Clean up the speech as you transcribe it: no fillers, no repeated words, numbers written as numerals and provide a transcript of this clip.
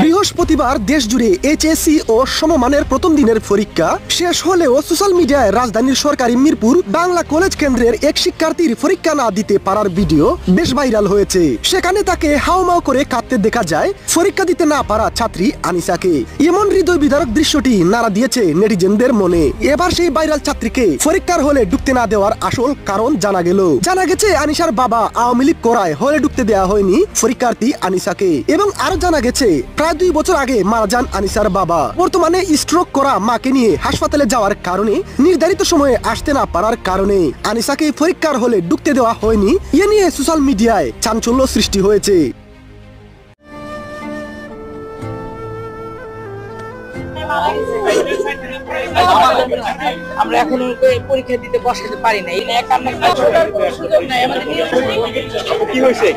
বৃহস্পতিবার দেশ জুড়ে এইচএসসি ও সমমানের প্রথম দিনের পরীক্ষা শেষ হলেও সোশ্যাল মিডিয়ায় রাজধানীর সরকারি মিরপুর বাংলা কলেজ কেন্দ্রের এক শিক্ষার্থীর পরীক্ষা না দিতে পারার ভিডিও বেশ ভাইরাল হয়েছে। সেখানে তাকে হাউমাউ করে কাঁদতে দেখা যায় পরীক্ষা দিতে না পারা ছাত্রী আনিসাকে। এমন হৃদয় বিদারক দৃশ্যটি নাড়া দিয়েছে নেটিজেনদের মনে। এবার সেই ভাইরাল ছাত্রীকে পরীক্ষার হলে ঢুকতে না দেওয়ার আসল কারণ জানা গেছে আনিসার বাবা আওয়ামী লীগ করায় হলে ঢুকতে দেওয়া হয়নি পরীক্ষার্থী আনিসাকে। এবং আরো জানা গেছে প্রায় 2 বছর আগে মারা যান আনিসার বাবা। বর্তমানে স্ট্রোক করা মাকে নিয়ে হাসপাতালে যাওয়ার কারণে নির্ধারিত সময়ে আসতে না পারার কারণে আনিসাকে পরীক্ষার হলে ঢুকতে দেওয়া হয়নি। এ নিয়ে সোশ্যাল মিডিয়ায় চাঞ্চল্য সৃষ্টি হয়েছে। আমরা এখনো পরীক্ষা দিতে বসাতে পারি না। এই কান্না কি হয়েছে?